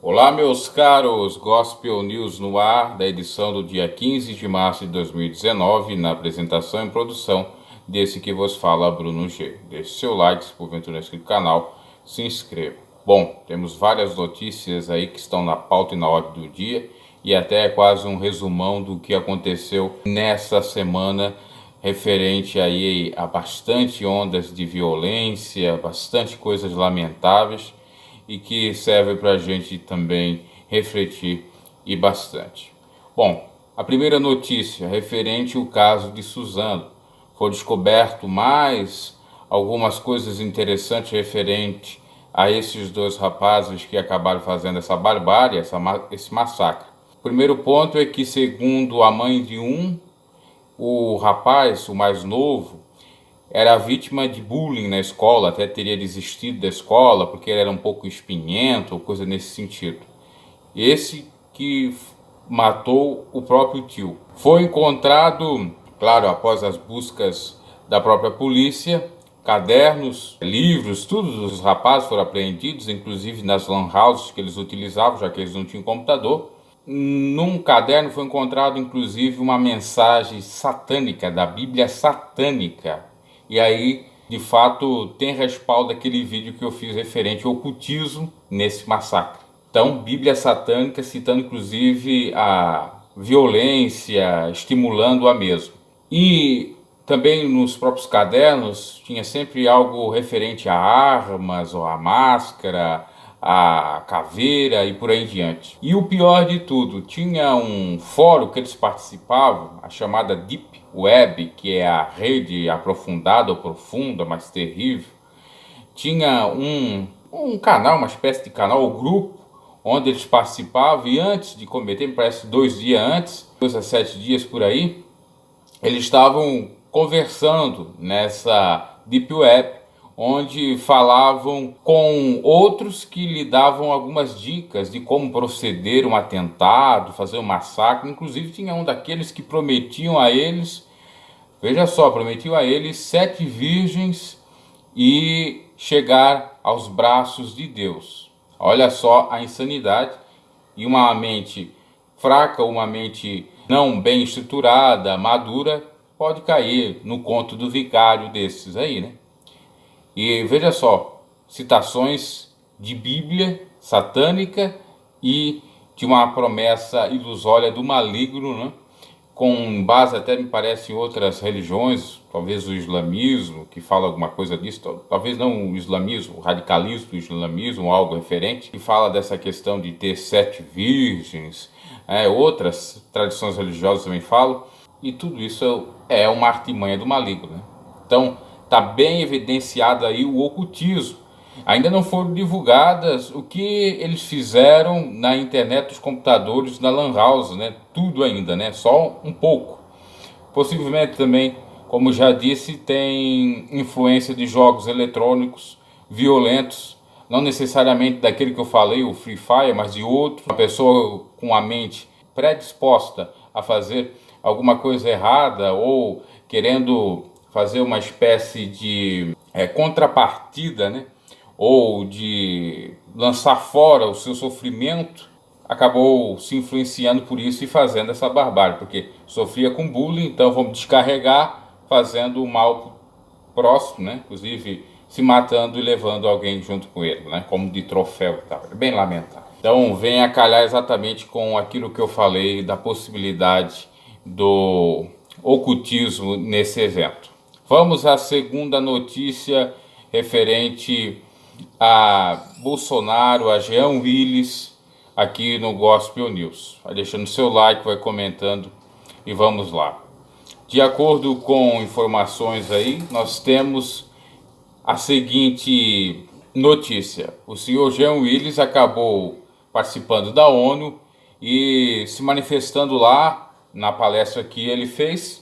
Olá, meus caros, Gospel News no ar, da edição do dia 15 de março de 2019, na apresentação e produção desse que vos fala, Bruno G. Deixe seu like, se porventura não é inscrito no canal, se inscreva. Bom, temos várias notícias aí que estão na pauta e na ordem do dia, e até quase um resumão do que aconteceu nessa semana, referente aí a bastante ondas de violência, bastante coisas lamentáveis, e que serve para a gente também refletir e bastante. Bom, a primeira notícia referente ao caso de Suzano. Foi descoberto mais algumas coisas interessantes referente a esses dois rapazes que acabaram fazendo essa barbárie, esse massacre. O primeiro ponto é que, segundo a mãe de o rapaz, o mais novo, era vítima de bullying na escola, até teria desistido da escola porque ele era um pouco espinhento, ou coisa nesse sentido. Esse que matou o próprio tio. Foi encontrado, claro, após as buscas da própria polícia, cadernos, livros, tudo dos rapazes foram apreendidos, inclusive nas lan houses que eles utilizavam, já que eles não tinham computador. Num caderno foi encontrado, inclusive, uma mensagem satânica, da Bíblia satânica. E aí, de fato, tem respaldo daquele vídeo que eu fiz referente ao ocultismo nesse massacre. Então, Bíblia satânica, citando inclusive a violência, estimulando a mesma. E também nos próprios cadernos tinha sempre algo referente a armas, ou a máscara, a caveira e por aí em diante. E o pior de tudo, tinha um fórum que eles participavam, a chamada Deep Web, que é a rede aprofundada ou profunda, mas terrível. Tinha um canal, uma espécie de canal, ou grupo, onde eles participavam, e antes de cometer, me parece 2 dias antes, 2 a 7 dias por aí, eles estavam conversando nessa Deep Web, onde falavam com outros que lhe davam algumas dicas de como proceder um atentado, fazer um massacre. Inclusive tinha um daqueles que prometiam a eles, veja só, prometiam a eles 7 virgens e chegar aos braços de Deus. Olha só a insanidade. E uma mente fraca, uma mente não bem estruturada, madura, pode cair no conto do vigário desses aí, né? E veja só, citações de Bíblia satânica e de uma promessa ilusória do maligno, né? Com base até, me parece, em outras religiões, talvez o islamismo, que fala alguma coisa disso, talvez não o islamismo, o radicalismo do islamismo, algo referente, que fala dessa questão de ter 7 virgens, outras tradições religiosas também falam, e tudo isso é uma artimanha do maligno, né? Então, está bem evidenciado aí o ocultismo. Ainda não foram divulgadas o que eles fizeram na internet dos computadores, na lan house, né? Tudo ainda, né? Só um pouco. Possivelmente também, como já disse, tem influência de jogos eletrônicos violentos, não necessariamente daquele que eu falei, o Free Fire, mas de outro. Uma pessoa com a mente predisposta a fazer alguma coisa errada ou querendo fazer uma espécie de contrapartida, né? Ou de lançar fora o seu sofrimento, acabou se influenciando por isso e fazendo essa barbárie, porque sofria com bullying, então vamos descarregar fazendo o mal próximo, né? Inclusive se matando e levando alguém junto com ele, né? Como de troféu e tal. É bem lamentável. Então vem a calhar exatamente com aquilo que eu falei da possibilidade do ocultismo nesse evento. Vamos à segunda notícia referente a Bolsonaro, a Jean Willis, aqui no Gospel News. Vai deixando seu like, vai comentando e vamos lá. De acordo com informações aí, nós temos a seguinte notícia. O senhor Jean Willis acabou participando da ONU e se manifestando lá na palestra que ele fez,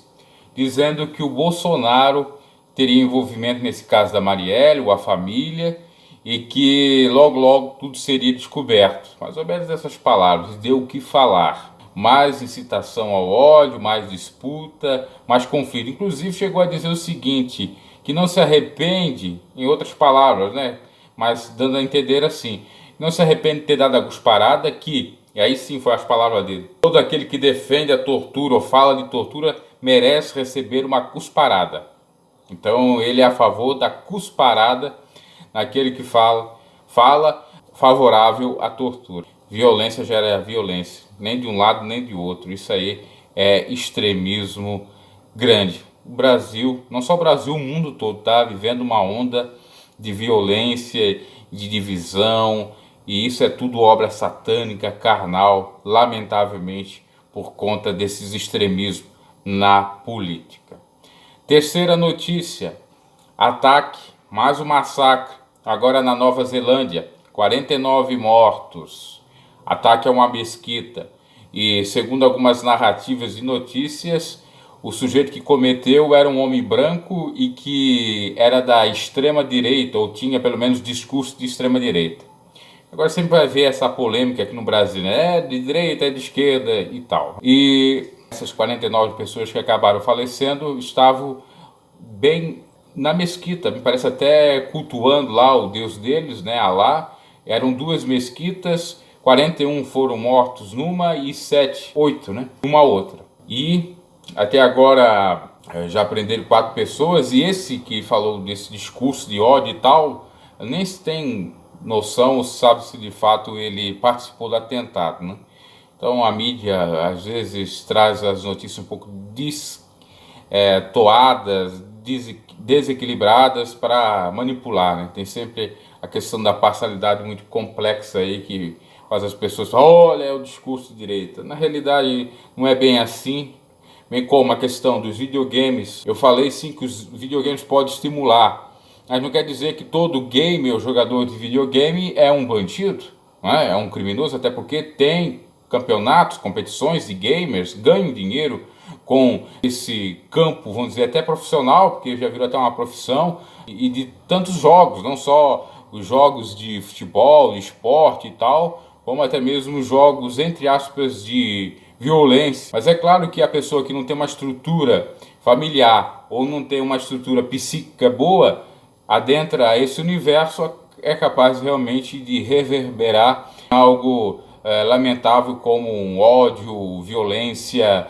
dizendo que o Bolsonaro teria envolvimento nesse caso da Marielle, ou a família, e que logo tudo seria descoberto. Mais ou menos essas palavras, deu o que falar. Mais incitação ao ódio, mais disputa, mais conflito. Inclusive chegou a dizer o seguinte, que não se arrepende, em outras palavras, né? Mas dando a entender assim, não se arrepende de ter dado a cusparada, e aí sim foi as palavras dele: todo aquele que defende a tortura ou fala de tortura merece receber uma cusparada. Então ele é a favor da cusparada naquele que fala favorável à tortura. Violência gera violência, nem de um lado nem de outro. Isso aí é extremismo grande. O Brasil, não só o Brasil, o mundo todo está vivendo uma onda de violência, de divisão, e isso é tudo obra satânica, carnal, lamentavelmente, por conta desses extremismos na política. Terceira notícia: ataque, mais um massacre, agora na Nova Zelândia, 49 mortos. Ataque a uma mesquita, e segundo algumas narrativas e notícias, o sujeito que cometeu era um homem branco e que era da extrema direita, ou tinha pelo menos discurso de extrema direita. Agora sempre vai ver essa polêmica aqui no Brasil, né? É de direita, é de esquerda e tal. E essas 49 pessoas que acabaram falecendo estavam bem na mesquita, me parece até cultuando lá o Deus deles, né? Alá. Eram duas mesquitas, 41 foram mortos numa e 8, né? Uma outra. E até agora já prenderam 4 pessoas, e esse que falou desse discurso de ódio e tal, nem se tem noção ou sabe se de fato ele participou do atentado, né? Então a mídia às vezes traz as notícias um pouco toadas, desequilibradas para manipular, né? Tem sempre a questão da parcialidade muito complexa aí que faz as pessoas falar: olha, é o discurso de direita. Na realidade não é bem assim. Bem como a questão dos videogames, eu falei sim que os videogames podem estimular, mas não quer dizer que todo gamer ou jogador de videogame é um bandido, né? É um criminoso, até porque tem campeonatos, competições de gamers, ganham dinheiro com esse campo, vamos dizer, até profissional, porque já virou até uma profissão, e de tantos jogos, não só os jogos de futebol, de esporte e tal, como até mesmo jogos, entre aspas, de violência. Mas é claro que a pessoa que não tem uma estrutura familiar ou não tem uma estrutura psíquica boa, adentra esse universo, é capaz realmente de reverberar algo lamentável como um ódio, violência,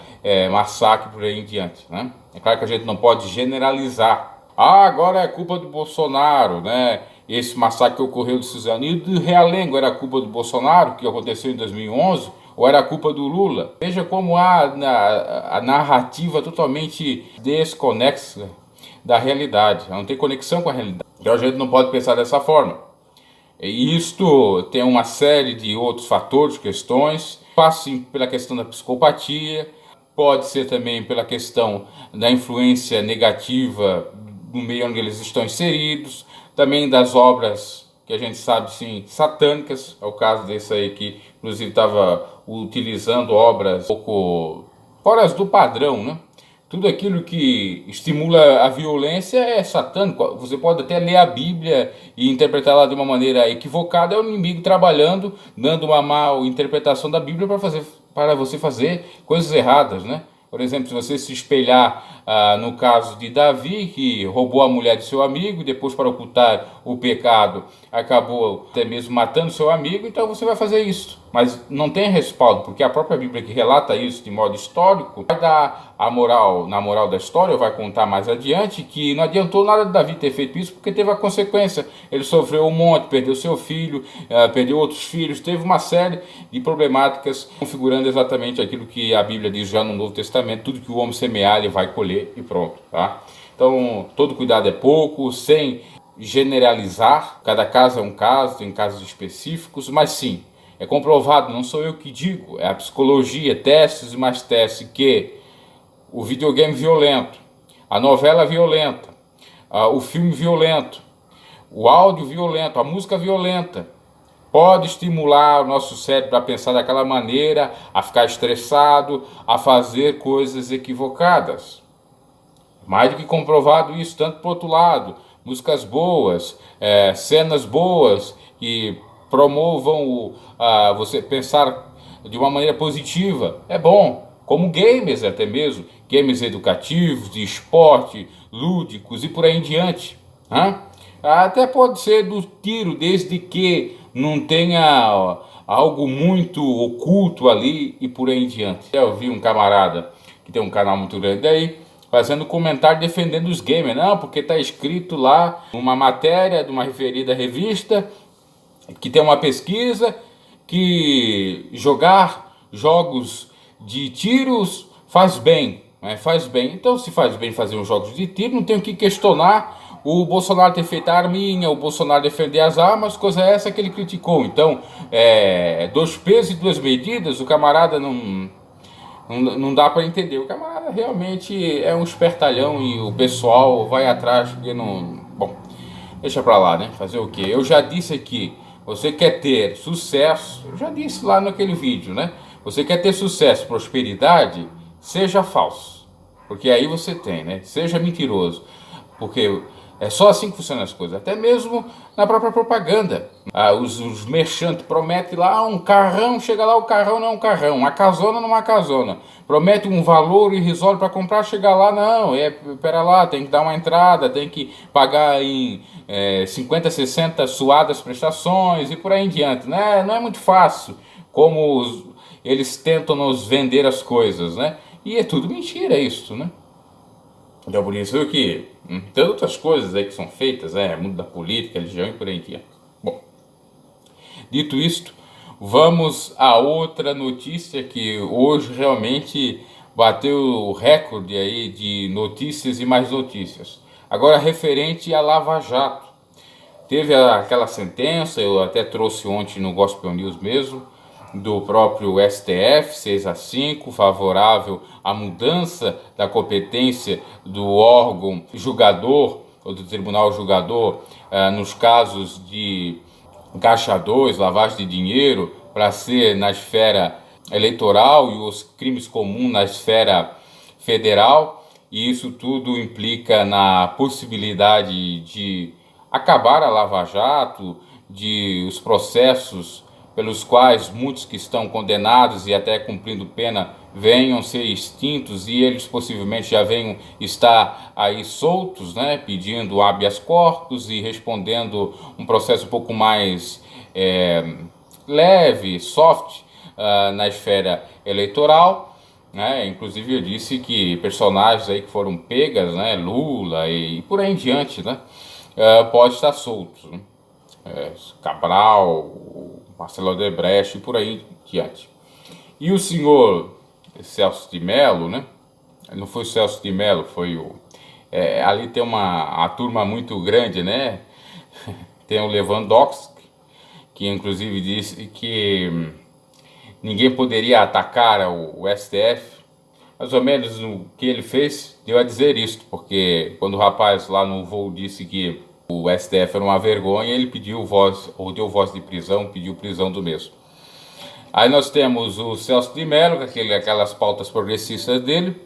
massacre por aí em diante, né? É claro que a gente não pode generalizar. Ah, agora é culpa do Bolsonaro, né? Esse massacre que ocorreu de Suzano e do Realengo era culpa do Bolsonaro, que aconteceu em 2011, ou era culpa do Lula? Veja como há a narrativa totalmente desconexa da realidade, ela não tem conexão com a realidade. Então a gente não pode pensar dessa forma. E isto tem uma série de outros fatores, questões, passa sim pela questão da psicopatia, pode ser também pela questão da influência negativa no meio onde eles estão inseridos, também das obras que a gente sabe sim satânicas, é o caso desse aí que inclusive estava utilizando obras um pouco fora do padrão, né? Tudo aquilo que estimula a violência é satânico. Você pode até ler a Bíblia e interpretá-la de uma maneira equivocada, é o inimigo trabalhando, dando uma má interpretação da Bíblia para você fazer coisas erradas, né? Por exemplo, se você se espelhar no caso de Davi, que roubou a mulher de seu amigo, e depois, para ocultar o pecado, acabou até mesmo matando seu amigo, então você vai fazer isso. Mas não tem respaldo, porque a própria Bíblia que relata isso de modo histórico vai dar a moral, na moral da história, vai contar mais adiante, que não adiantou nada de Davi ter feito isso, porque teve a consequência. Ele sofreu um monte, perdeu seu filho, perdeu outros filhos, teve uma série de problemáticas configurando exatamente aquilo que a Bíblia diz já no Novo Testamento: tudo que o homem semear, ele vai colher, e pronto, tá? Então, todo cuidado é pouco, sem generalizar, cada caso é um caso, tem casos específicos, mas sim, é comprovado, não sou eu que digo, é a psicologia, testes e mais testes, que o videogame violento, a novela violenta, o filme violento, o áudio violento, a música violenta, pode estimular o nosso cérebro a pensar daquela maneira, a ficar estressado, a fazer coisas equivocadas. Mais do que comprovado isso, tanto por outro lado, músicas boas, cenas boas que promovam você pensar de uma maneira positiva, é bom. Como games até mesmo, games educativos, de esporte, lúdicos e por aí em diante. Até pode ser do tiro, desde que não tenha algo muito oculto ali e por aí em diante. Eu vi um camarada que tem um canal muito grande aí, fazendo comentário defendendo os gamers. Não, porque está escrito lá uma matéria de uma referida revista que tem uma pesquisa que jogar jogos de tiros faz bem, né? Faz bem. Então, se faz bem fazer uns jogos de tiro, não tem o que questionar o Bolsonaro ter feito a arminha, o Bolsonaro defender as armas, coisa essa que ele criticou. Então, dois pesos e duas medidas, o camarada não dá para entender. O camarada realmente é um espertalhão e o pessoal vai atrás porque não... Bom, deixa pra lá, né? Fazer o quê? Eu já disse aqui, você quer ter sucesso, eu já disse lá naquele vídeo, né? Você quer ter sucesso, prosperidade, seja falso. Porque aí você tem, né? Seja mentiroso. Porque é só assim que funcionam as coisas. Até mesmo na própria propaganda. Os merchantes prometem lá um carrão, chega lá o carrão não é um carrão, uma casona não é uma casona. Promete um valor irrisório para comprar, chega lá, não, pera lá, tem que dar uma entrada, tem que pagar em 50, 60 suadas prestações e por aí em diante, né? Não é muito fácil como eles tentam nos vender as coisas, né? E é tudo mentira isso, né? Então por isso que tem outras coisas aí que são feitas, mundo da política, religião e por aí em diante. Bom, dito isto, vamos a outra notícia que hoje realmente bateu o recorde aí de notícias e mais notícias. Agora referente à Lava Jato. Teve aquela sentença, eu até trouxe ontem no Gospel News mesmo, do próprio STF, 6-5, favorável à mudança da competência do órgão julgador, ou do tribunal julgador, nos casos de Caixa 2, lavagem de dinheiro, para ser na esfera eleitoral e os crimes comuns na esfera federal. E isso tudo implica na possibilidade de acabar a Lava Jato, de os processos pelos quais muitos que estão condenados e até cumprindo pena venham ser extintos e eles possivelmente já venham estar aí soltos, né, pedindo habeas corpus e respondendo um processo um pouco mais leve, soft, na esfera eleitoral, né? Inclusive eu disse que personagens aí que foram pegas, né, Lula e por aí em diante, né, pode estar soltos, né? Cabral, Marcelo Odebrecht e por aí em diante. E o senhor Celso de Mello, né? Não foi o Celso de Mello, foi o... ali tem a turma muito grande, né? Tem o Lewandowski, que inclusive disse que ninguém poderia atacar o STF. Mais ou menos o que ele fez deu a dizer isso, porque quando o rapaz lá no voo disse que o STF era uma vergonha, ele pediu voz, ou deu voz de prisão, pediu prisão do mesmo. Aí nós temos o Celso de Mello, com aquelas pautas progressistas dele.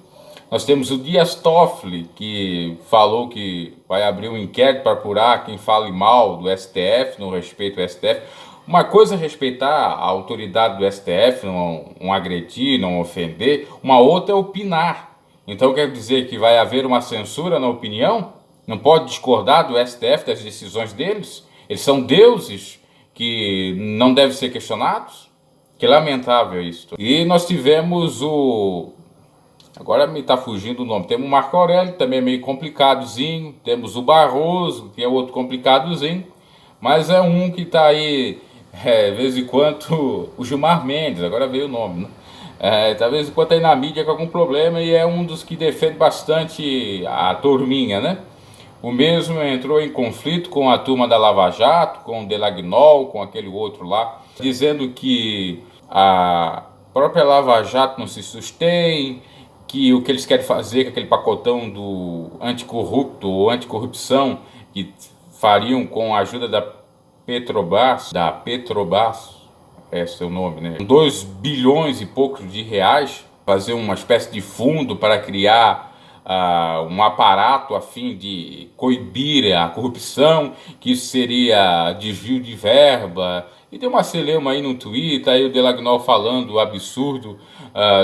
Nós temos o Dias Toffoli, que falou que vai abrir um inquérito para apurar quem fale mal do STF, não respeita o STF. Uma coisa é respeitar a autoridade do STF, não agredir, não ofender. Uma outra é opinar. Então quer dizer que vai haver uma censura na opinião? Não pode discordar do STF, das decisões deles? Eles são deuses que não devem ser questionados? Que lamentável isso. E nós tivemos agora me está fugindo o nome. Temos o Marco Aurélio, também é meio complicadozinho. Temos o Barroso, que é outro complicadozinho. Mas é um que está aí, de vez em quando, o Gilmar Mendes, agora veio o nome, né? De vez em quando está aí na mídia com algum problema e é um dos que defende bastante a turminha, né? O mesmo entrou em conflito com a turma da Lava Jato, com o Delagnol, com aquele outro lá, dizendo que a própria Lava Jato não se sustém, que o que eles querem fazer com aquele pacotão do anticorrupto ou anticorrupção que fariam com a ajuda da Petrobras, esse é o nome, né? 2 bilhões e poucos de reais, fazer uma espécie de fundo para criar um aparato a fim de coibir a corrupção, que isso seria desvio de verba. E tem uma celeuma aí no Twitter, aí o Delagnol falando o absurdo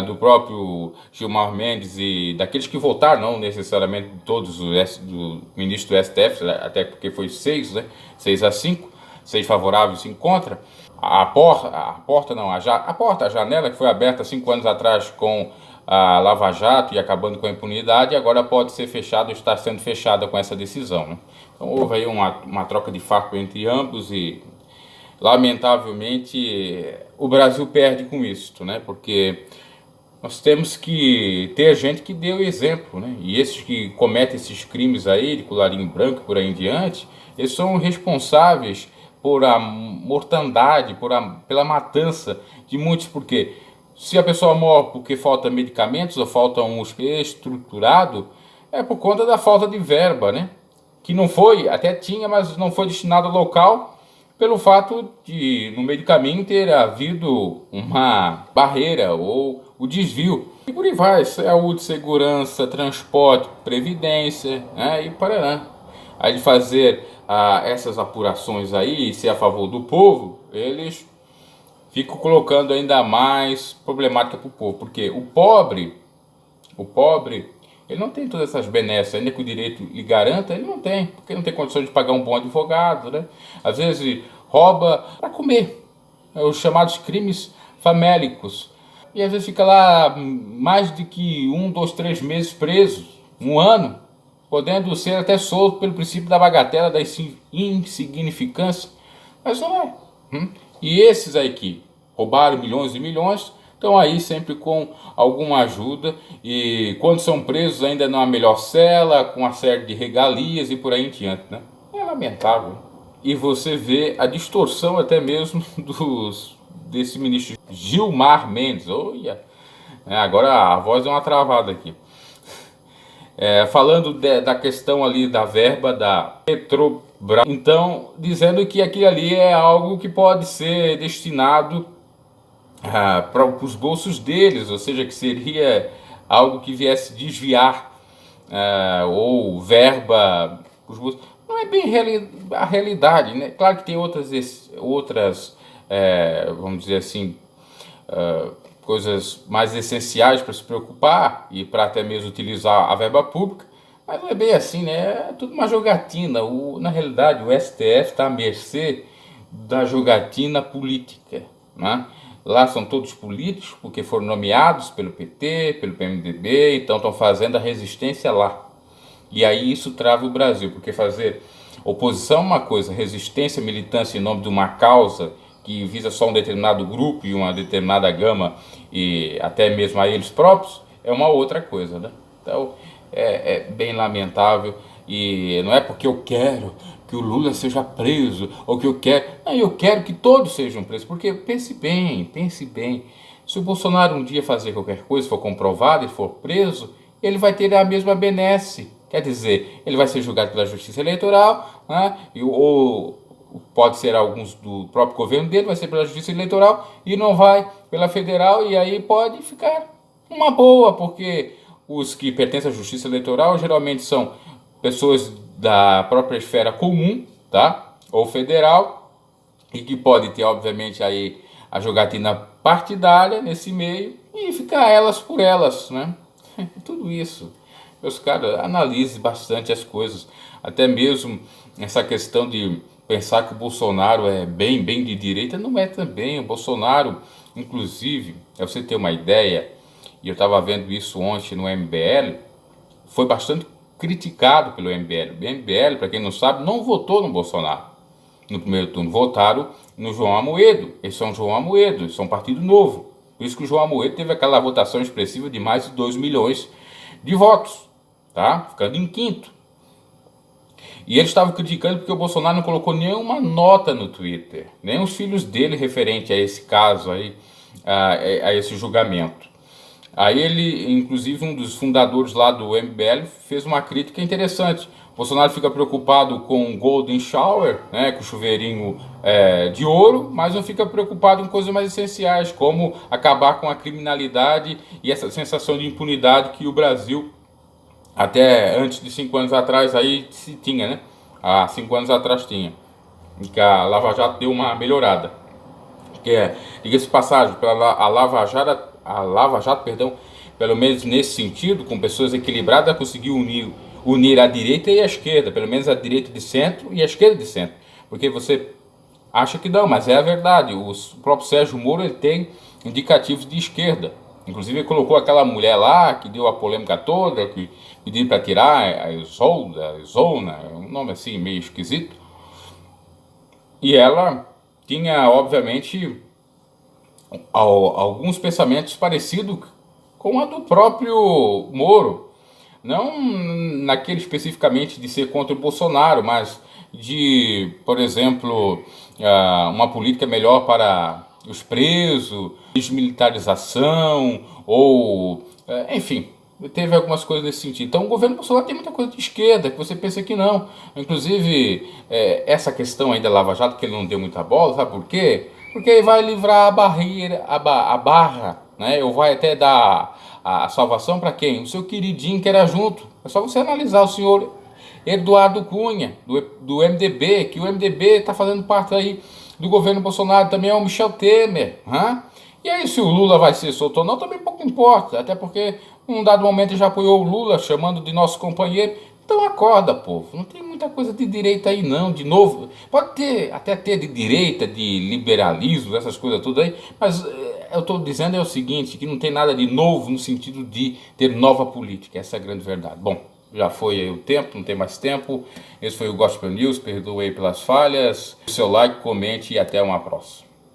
do próprio Gilmar Mendes e daqueles que votaram, não necessariamente todos do ministro do STF, até porque foi 6, né? 6-5, seja favorável, se encontra. A janela que foi aberta 5 anos atrás com a Lava Jato e acabando com a impunidade, agora pode ser fechada ou está sendo fechada com essa decisão, né? Então houve aí uma troca de farpa entre ambos e, lamentavelmente, o Brasil perde com isso, né? Porque nós temos que ter gente que dê o exemplo, né? E esses que cometem esses crimes aí, de colarinho branco por aí em diante, eles são responsáveis por a mortandade, pela matança de muitos, porque se a pessoa morre porque falta medicamentos ou falta um hospital estruturado, é por conta da falta de verba, né? Que não foi, até tinha, mas não foi destinado ao local, pelo fato de, no meio do caminho, ter havido uma barreira ou o desvio. E por aí vai, saúde, segurança, transporte, previdência, né? E parará. Aí de fazer essas apurações aí e ser a favor do povo, eles ficam colocando ainda mais problemática para o povo. Porque o pobre, ele não tem todas essas benesses, ainda que o direito lhe garanta, ele não tem, porque não tem condições de pagar um bom advogado, né? Às vezes rouba para comer, os chamados crimes famélicos, e às vezes fica lá mais de que 1, 2, 3 meses preso, um ano, podendo ser até solto pelo princípio da bagatela, da insignificância, mas não é. E esses aí que roubaram milhões e milhões, estão aí sempre com alguma ajuda, e quando são presos ainda numa melhor cela, com uma série de regalias e por aí em diante, né? É lamentável. E você vê a distorção até mesmo desse ministro Gilmar Mendes. Olha, agora a voz deu uma travada aqui. Falando da questão ali da verba da Petrobras, então dizendo que aquilo ali é algo que pode ser destinado para os bolsos deles, ou seja, que seria algo que viesse desviar ou verba para os bolsos. Não é bem a realidade, né? Claro que tem outras vamos dizer assim, coisas mais essenciais para se preocupar e para até mesmo utilizar a verba pública, mas não é bem assim, né? É tudo uma jogatina. Na realidade, o STF está à mercê da jogatina política, né? Lá são todos políticos, porque foram nomeados pelo PT, pelo PMDB, então estão fazendo a resistência lá. E aí isso trava o Brasil, porque fazer oposição é uma coisa, resistência, militância em nome de uma causa que visa só um determinado grupo e uma determinada gama, e até mesmo a eles próprios, é uma outra coisa, né? Então é bem lamentável, e não é porque eu quero que o Lula seja preso, ou que eu quero que todos sejam presos, porque pense bem, se o Bolsonaro um dia fazer qualquer coisa, for comprovado e for preso, ele vai ter a mesma benesse, quer dizer, ele vai ser julgado pela Justiça Eleitoral, né? Ou pode ser alguns do próprio governo dele, vai ser pela Justiça Eleitoral e não vai pela Federal, e aí pode ficar uma boa, porque os que pertencem à Justiça Eleitoral geralmente são pessoas da própria esfera comum, tá? Ou federal, e que pode ter, obviamente, aí a jogatina partidária nesse meio e ficar elas por elas, né? Tudo isso. Meus caras, analise bastante as coisas, até mesmo essa questão de pensar que o Bolsonaro é bem de direita, não é também. O Bolsonaro, inclusive, para você ter uma ideia, e eu estava vendo isso ontem no MBL, foi bastante criticado pelo MBL. O MBL, para quem não sabe, não votou no Bolsonaro no primeiro turno, votaram no João Amoedo. Eles são João Amoedo, eles são um partido novo. Por isso que o João Amoedo teve aquela votação expressiva de mais de 2 milhões de votos, tá? Ficando em quinto. E eles estavam criticando porque o Bolsonaro não colocou nenhuma nota no Twitter, nem os filhos dele referente a esse caso aí, a esse julgamento. Aí ele, inclusive um dos fundadores lá do MBL, fez uma crítica interessante. O Bolsonaro fica preocupado com o Golden Shower, né, com o chuveirinho de ouro, mas não fica preocupado em coisas mais essenciais, como acabar com a criminalidade e essa sensação de impunidade que o Brasil, até antes de 5 anos atrás, aí se tinha, né? Há 5 anos atrás tinha. E que a Lava Jato deu uma melhorada. Diga-se de passagem, a Lava Jato, pelo menos nesse sentido, com pessoas equilibradas, conseguiu unir a direita e a esquerda, pelo menos a direita de centro e a esquerda de centro. Porque você acha que não, mas é a verdade. O próprio Sérgio Moro ele tem indicativos de esquerda. Inclusive ele colocou aquela mulher lá que deu a polêmica toda, que pediu para tirar a Isolda, um nome assim meio esquisito. E ela tinha, obviamente, alguns pensamentos parecidos com a do próprio Moro. Não naquele especificamente de ser contra o Bolsonaro, mas de, por exemplo, uma política melhor para os presos, desmilitarização, ou, enfim, teve algumas coisas nesse sentido. Então o governo Bolsonaro tem muita coisa de esquerda, que você pensa que não. Inclusive, essa questão aí da Lava Jato, que ele não deu muita bola, sabe por quê? Porque ele vai livrar a barreira, a barra, né? Ou vai até dar a salvação para quem? O seu queridinho que era junto. É só você analisar o senhor Eduardo Cunha, do MDB, que o MDB está fazendo parte aí do governo Bolsonaro, também é o Michel Temer. Hein? E aí, se o Lula vai ser solto ou não, também pouco importa, até porque em um dado momento ele já apoiou o Lula, chamando de nosso companheiro. Então acorda, povo, não tem muita coisa de direita aí não, de novo, pode ter, até ter de direita, de liberalismo, essas coisas tudo aí, mas eu estou dizendo é o seguinte, que não tem nada de novo no sentido de ter nova política, essa é a grande verdade. Bom, já foi aí o tempo, não tem mais tempo, esse foi o Gospel News, perdoe aí pelas falhas, seu like, comente e até uma próxima.